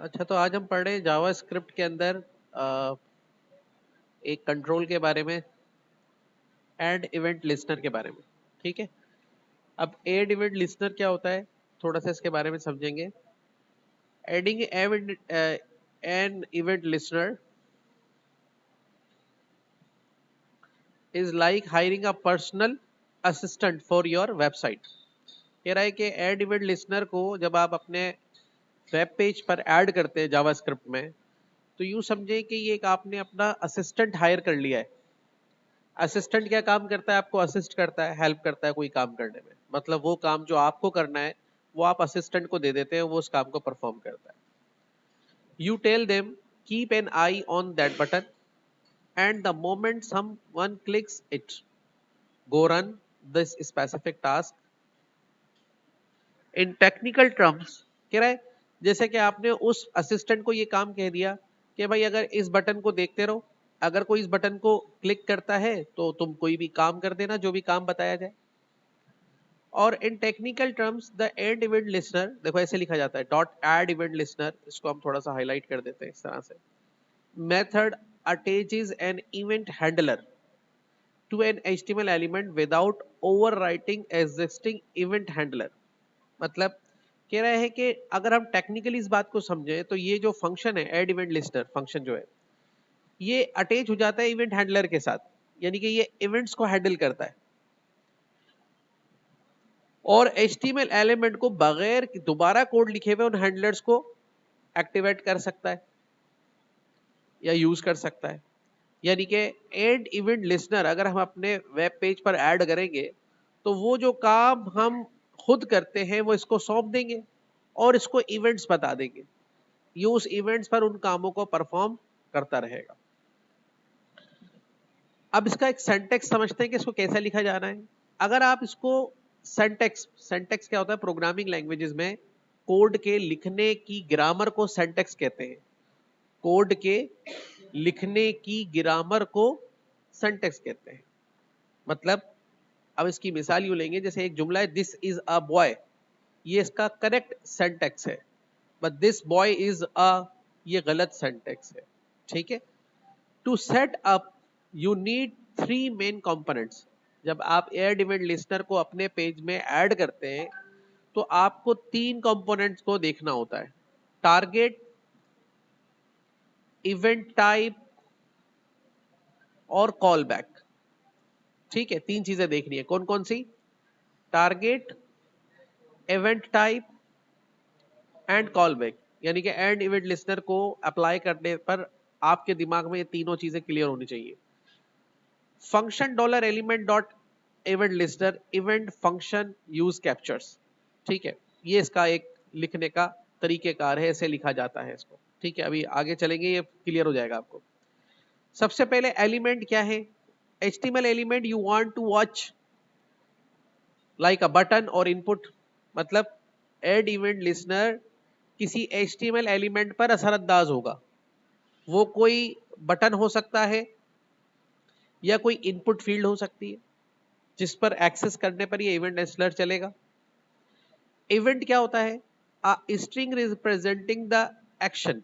अच्छा, तो आज हम पढ़ रहे हैं जावा स्क्रिप्ट के अंदर अ, एक कंट्रोल के बारे में, एड इवेंट लिस्टनर के बारे में। ठीक है। अब एड इवेंट लिस्टनर क्या होता है, थोड़ा सा इसके बारे में समझेंगे। Adding an event listener is like hiring a personal assistant for your website. कह रहा है कि एड इवेंट लिस्टनर को जब आप अपने वेब पेज पर ऐड करते हैं जावा स्क्रिप्ट में, तो यूं समझे कि ये एक आपने अपना असिस्टेंट हायर कर लिया है। असिस्टेंट क्या काम करता है, आपको असिस्ट करता है, हेल्प करता है कोई काम करने में। मतलब वो काम जो आपको करना है वो आप असिस्टेंट को दे देते हैं, वो उस काम को परफॉर्म करता है। You tell them keep an eye on that button and the moment someone clicks it, go run this specific task. In technical terms कह रहा है, जैसे कि आपने उस असिस्टेंट को ये काम कह दिया कि भाई अगर इस बटन को देखते रहो, अगर कोई इस बटन को क्लिक करता है तो तुम कोई भी काम कर देना, जो भी काम बताया जाए। और in technical terms the add event listener, देखो ऐसे लिखा जाता है डॉट एड इवेंट लिस्टनर, इसको हम थोड़ा सा हाईलाइट कर देते हैं इस तरह से। Method attaches an event handler to an HTML element without overwriting existing event handler. मतलब कह रहा है कि अगर हम टेक्निकली इस बात को समझें तो ये जो फंक्शन है एड इवेंट लिस्टनर फंक्शन जो है, ये अटैच हो जाता है इवेंट हैंडलर के साथ, यानी कि ये इवेंट्स को हैंडल करता है और एचटीएमएल एलिमेंट को बगैर दोबारा कोड लिखे हुए उन हैंडलर्स को एक्टिवेट कर सकता है या यूज कर सकता है। यानी कि एड इवेंट लिस्टनर अगर हम अपने वेब पेज पर ऐड करेंगे तो वो जो काम हम खुद करते हैं वो इसको सौंप देंगे और इसको इवेंट्स बता देंगे। ये उस इवेंट्स पर उन कामों को परफॉर्म करता रहेगा। अब इसका एक सेंटेक्स समझते हैं कि इसको कैसे लिखा जाना है। अगर आप इसको सेंटेक्स सेंटेक्स क्या होता है प्रोग्रामिंग लैंग्वेजेस में, कोड के लिखने की ग्रामर को सेंटेक्स कहते हैं। कोड के लिखने की ग्रामर को सेंटेक्स कहते हैं। मतलब अब इसकी मिसाल यूं लेंगे, जैसे एक जुमला है दिस इज अ बॉय, ये इसका करेक्ट सेंटेक्स है। But this boy is a, ये गलत सेंटेक्स है। ठीक है। To set up you need three main components. जब आप एड इवेंट लिस्टनर को अपने पेज में ऐड करते हैं तो आपको तीन कंपोनेंट्स को देखना होता है। टारगेट, इवेंट टाइप और कॉल बैक। ठीक है, तीन चीजें देखनी है। कौन कौन सी? Target, event type and call back. यानी कि एंड इवेंट लिस्टनर को अप्लाई करने पर आपके दिमाग में ये तीनों चीजें क्लियर होनी चाहिए। Function dollar element dot event listener event function use captures. ठीक है, ये इसका एक लिखने का तरीकेकार है, ऐसे लिखा जाता है इसको। ठीक है, अभी आगे चलेंगे, ये क्लियर हो जाएगा आपको। सबसे पहले एलिमेंट क्या है? HTML element you want to watch like a button और इनपुट। मतलब एड इवेंट लिसनर किसी एचटीएमएल एलिमेंट पर असरअंदाज होगा। वो कोई बटन हो सकता है या कोई इनपुट फील्ड हो सकती है जिस पर एक्सेस करने पर ये इवेंट लिसनर चलेगा। इवेंट क्या होता है? A string representing the action.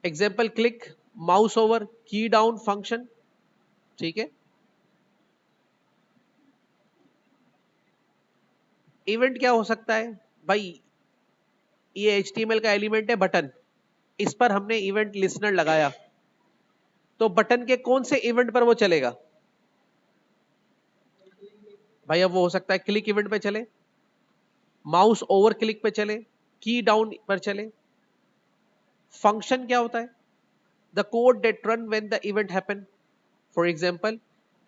Example click, mouse over, की डाउन फंक्शन। ठीक है। इवेंट क्या हो सकता है भाई? ये HTML का एलिमेंट है बटन, इस पर हमने इवेंट लिसनर लगाया तो बटन के कौन से इवेंट पर वो चलेगा? भाई अब वो हो सकता है क्लिक इवेंट पे चले, माउस ओवर क्लिक पे चले, की डाउन पर चले। फंक्शन क्या होता है? The code that run when the event happen. For example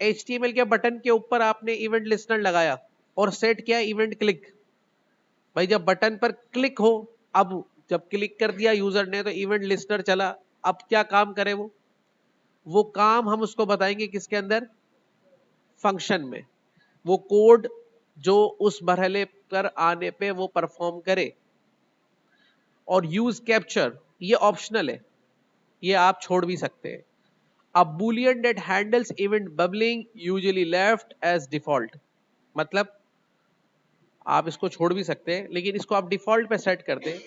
HTML के बटन के ऊपर आपने इवेंट लिसनर लगाया और सेट किया इवेंट क्लिक। भाई जब बटन पर क्लिक हो, अब जब क्लिक कर दिया यूजर ने तो इवेंट लिस्टनर चला। अब क्या काम करे वो काम हम उसको बताएंगे किसके अंदर? फंक्शन में। वो कोड जो उस मरहले पर आने पे वो परफॉर्म करे। और यूज कैप्चर ये ऑप्शनल है, ये आप छोड़ भी सकते हैं। A Boolean that handles event bubbling usually left as default. मतलब आप इसको छोड़ भी सकते हैं, लेकिन इसको आप डिफॉल्ट पे सेट कर दें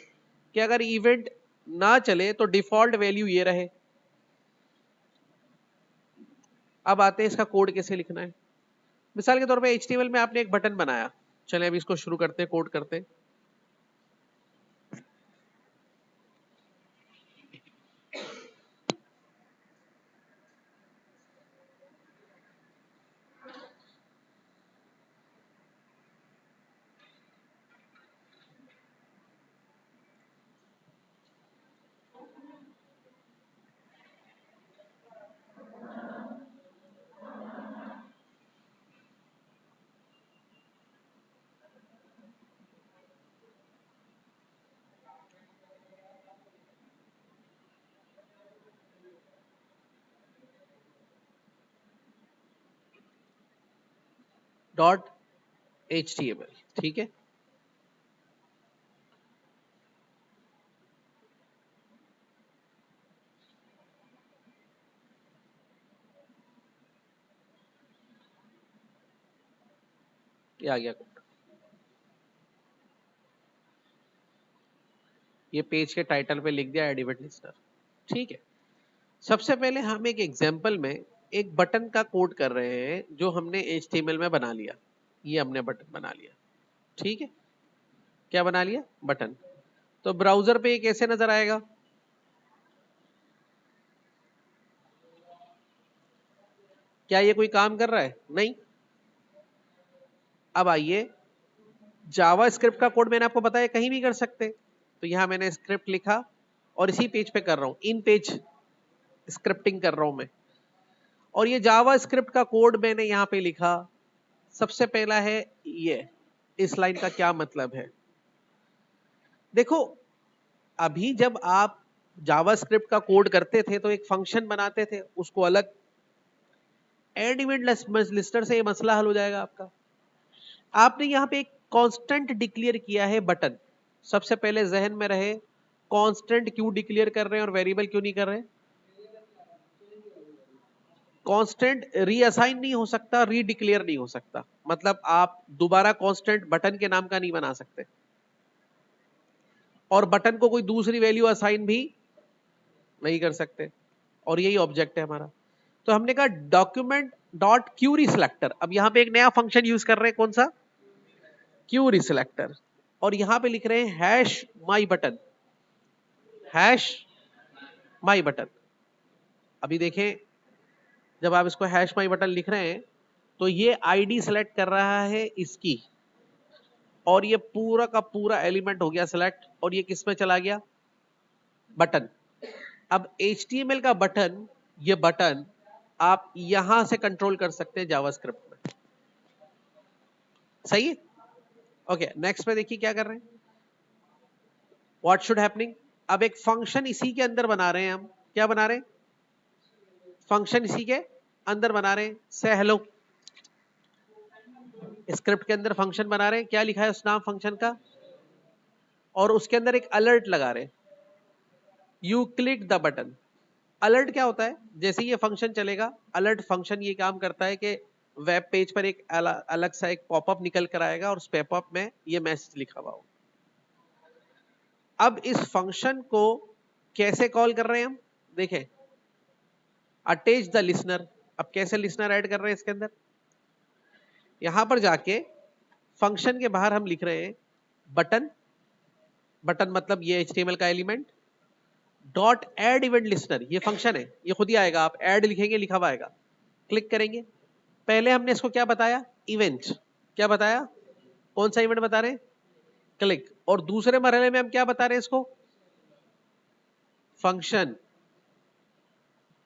कि अगर इवेंट ना चले तो डिफॉल्ट वैल्यू ये रहे। अब आते हैं इसका कोड कैसे लिखना है। मिसाल के तौर पे HTML में आपने एक बटन बनाया, चले अभी इसको शुरू करते हैं, कोड करते हैं। .html, ठीक है। ये आ गया कोड। ये पेज के टाइटल पे लिख दिया एड इवेंट लिस्टर, ठीक है। सबसे पहले हम एक एग्जांपल में एक बटन का कोड कर रहे हैं जो हमने HTML में बना लिया। ये हमने बटन बना लिया, ठीक है। क्या बना लिया? बटन। तो ब्राउजर पे ये कैसे नजर आएगा? क्या ये कोई काम कर रहा है? नहीं। अब आइए, जावा स्क्रिप्ट का कोड मैंने आपको बताया कहीं भी कर सकते, तो यहां मैंने स्क्रिप्ट लिखा और इसी पेज पे कर रहा हूं, इन पेज स्क्रिप्टिंग कर रहा हूं मैं। और ये जावा स्क्रिप्ट का कोड मैंने यहां पे लिखा। सबसे पहला है ये, इस लाइन का क्या मतलब है? देखो, अभी जब आप जावा स्क्रिप्ट का कोड करते थे तो एक फंक्शन बनाते थे, उसको अलग एड इवेंट लिस्टर से ये मसला हल हो जाएगा आपका। आपने यहां पे एक कांस्टेंट डिक्लेयर किया है बटन। सबसे पहले जहन में रहे, कांस्टेंट क्यों डिक्लेयर कर रहे हैं और वेरिएबल क्यों नहीं कर रहे हैं? कांस्टेंट रीअसाइन नहीं हो सकता, रीडिक्लेयर नहीं हो सकता। मतलब आप दोबारा कांस्टेंट बटन के नाम का नहीं बना सकते, और बटन को कोई दूसरी वैल्यू असाइन भी नहीं कर सकते, और यही ऑब्जेक्ट है हमारा। तो हमने कहा डॉक्यूमेंट डॉट क्यूरी सिलेक्टर। अब यहां पे एक नया फंक्शन यूज कर रहे हैं, कौन सा? Curie selector. और यहां पे लिख रहे हैं हैश माई बटन, हैश माई बटन। अभी देखें, जब आप इसको हैश माई बटन लिख रहे हैं तो ये आईडी सेलेक्ट कर रहा है इसकी, और ये पूरा का पूरा एलिमेंट हो गया सिलेक्ट, और ये किस में चला गया? बटन। अब HTML का बटन, ये बटन आप यहां से कंट्रोल कर सकते हैं जावास्क्रिप्ट में, सही है। ओके, नेक्स्ट पे देखिए क्या कर रहे हैं, व्हाट शुड हैपनिंग। अब एक फंक्शन इसी के अंदर बना रहे हैं हम। क्या बना रहे हैं? फंक्शन इसी के अंदर बना रहे हैं, से हेलो। स्क्रिप्ट के अंदर फंक्शन बना रहे हैं, क्या लिखा है उस नाम फंक्शन का, और उसके अंदर एक अलर्ट लगा रहे हैं, you click the button. Alert क्या होता है? जैसे ही ये फंक्शन चलेगा, अलर्ट फंक्शन ये काम करता है कि वेब पेज पर एक अलग सा एक पॉपअप निकल कर आएगा और उस पॉपअप में ये मैसेज लिखा हुआ होगा। अब इस फंक्शन को कैसे कॉल कर रहे हैं हम? देखें, अटैच द लिसनर। अब कैसे लिसनर ऐड कर रहे हैं इसके अंदर? यहां पर जाके फंक्शन के बाहर हम लिख रहे हैं बटन, बटन मतलब ये HTML का element, dot add event listener. ये फंक्शन है, ये खुद ही आएगा, आप ऐड लिखेंगे लिखा हुआ आएगा, क्लिक करेंगे। पहले हमने इसको क्या बताया? इवेंट। क्या बताया? कौन सा इवेंट बता रहे हैं? क्लिक। और दूसरे मरहले में हम क्या बता रहे हैं इसको? फंक्शन।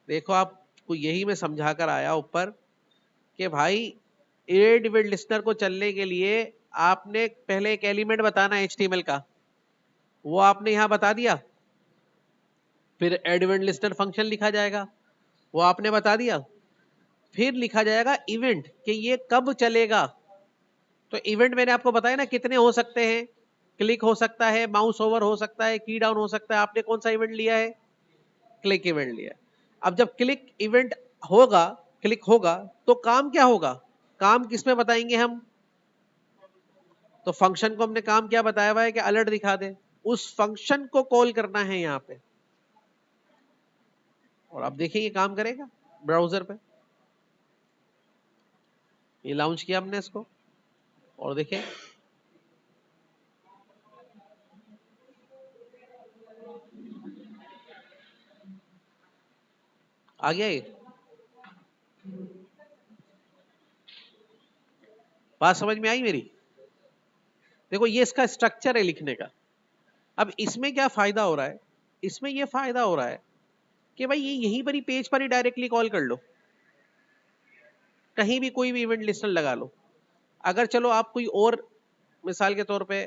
देखो, आपको यही मैं समझा कर आया ऊपर कि भाई एड इवेंट लिस्टर को चलने के लिए आपने पहले एक एलिमेंट बताना है HTML का, वो आपने यहां बता दिया। फिर एड इवेंट लिस्टर फंक्शन लिखा जाएगा, वो आपने बता दिया। फिर लिखा जाएगा इवेंट कि ये कब चलेगा। तो इवेंट मैंने आपको बताया ना कितने हो सकते हैं, क्लिक हो सकता है, माउस ओवर हो सकता है, की डाउन हो सकता है। आपने कौन सा इवेंट लिया है? क्लिक इवेंट लिया है। अब जब क्लिक इवेंट होगा, क्लिक होगा, तो काम क्या होगा? काम किसमें बताएंगे हम? तो फंक्शन को हमने काम क्या बताया हुआ है कि अलर्ट दिखा दे, उस फंक्शन को कॉल करना है यहां पे। और आप देखिए ये काम करेगा ब्राउजर पे। ये लॉन्च किया हमने इसको और देखिए आ गया ये। बात समझ में आई मेरी? देखो ये इसका स्ट्रक्चर है लिखने का। अब इसमें क्या फायदा हो रहा है, इसमें ये फायदा हो रहा है कि भाई ये यहीं पर ही पेज पर ही डायरेक्टली कॉल कर लो, कहीं भी कोई भी इवेंट लिस्टर लगा लो। अगर चलो आप कोई और मिसाल के तौर पे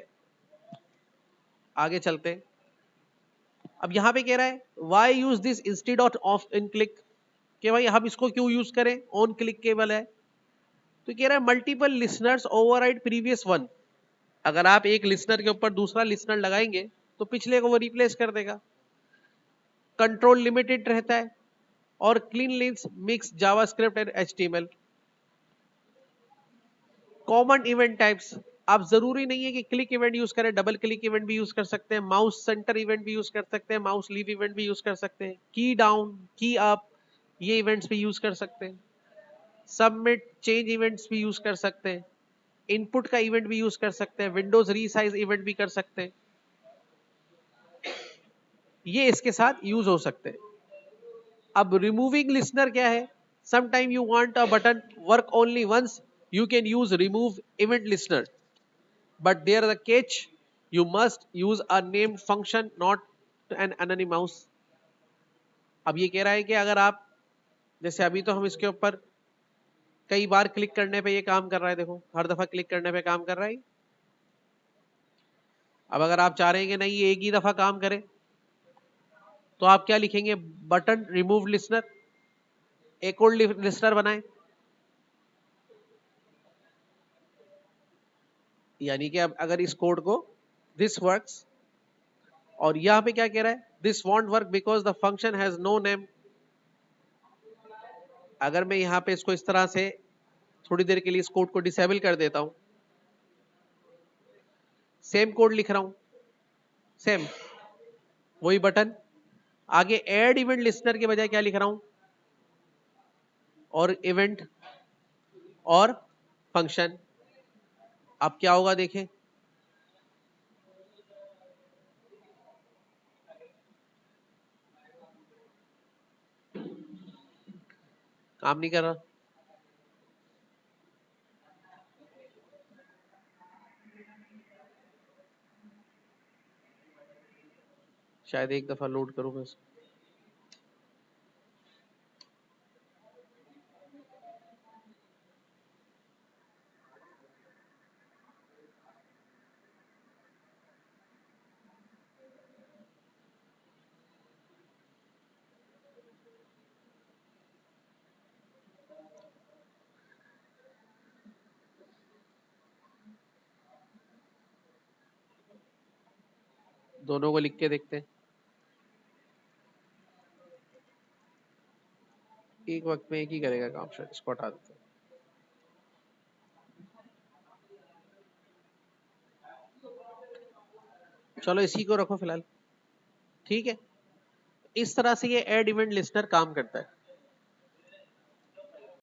आगे चलते हैं, अब यहां पे कह रहा है why use this instead of in click, कि भाई हम इसको क्यों यूज करें, ऑन क्लिक केवल है। तो कह रहा है multiple listeners override previous one, अगर आप एक लिसनर के ऊपर दूसरा लिसनर लगाएंगे तो पिछले को वो रिप्लेस कर देगा। कंट्रोल लिमिटेड रहता है और clean links mix JavaScript and HTML. Common event types, आप जरूरी नहीं है कि क्लिक इवेंट यूज करें, डबल क्लिक इवेंट भी यूज कर सकते हैं, माउस सेंटर इवेंट भी यूज कर सकते हैं, माउस लीव इवेंट भी यूज कर सकते हैं, की डाउन की अप ये इवेंट्स भी यूज कर सकते हैं, सबमिट चेंज इवेंट्स भी यूज कर सकते हैं, इनपुट का इवेंट भी यूज कर सकते हैं, विंडोज रीसाइज इवेंट भी कर सकते हैं, ये इसके साथ यूज हो सकते हैं। अब रिमूविंग लिसनर क्या है, sometime you want a button work only once, you can use remove event listener, but there the catch, you must use a named function not an anonymous। अब ये कह रहा है कि अगर आप जैसे अभी तो हम इसके ऊपर कई बार क्लिक करने पे ये काम कर रहा है, देखो हर दफा क्लिक करने पे काम कर रहा है। अब अगर आप चाह रहे हैं कि नहीं ये एक ही दफा काम करे तो आप क्या लिखेंगे, बटन रिमूव लिसनर, एक और लिसनर बनाए, यानी कि अब अगर इस कोड को दिस वर्क्स, और यहां पे क्या कह रहा है, this won't work because the function has no name. अगर मैं यहां पे इसको इस तरह से थोड़ी देर के लिए इस कोड को डिसेबल कर देता हूं, सेम कोड लिख रहा हूं, सेम वही बटन, आगे ऐड इवेंट लिसनर के बजाय क्या लिख रहा हूं, और इवेंट और फंक्शन। अब क्या होगा देखें, काम नहीं कर रहा। शायद एक दफा लोड करूं मैं इसको। दोनों को लिख के देखते हैं, एक वक्त में एक ही करेगा काम, शायद इसको हटा देते हैं। चलो इसी को रखो फिलहाल, ठीक है। इस तरह से ये ऐड इवेंट लिस्टर काम करता है।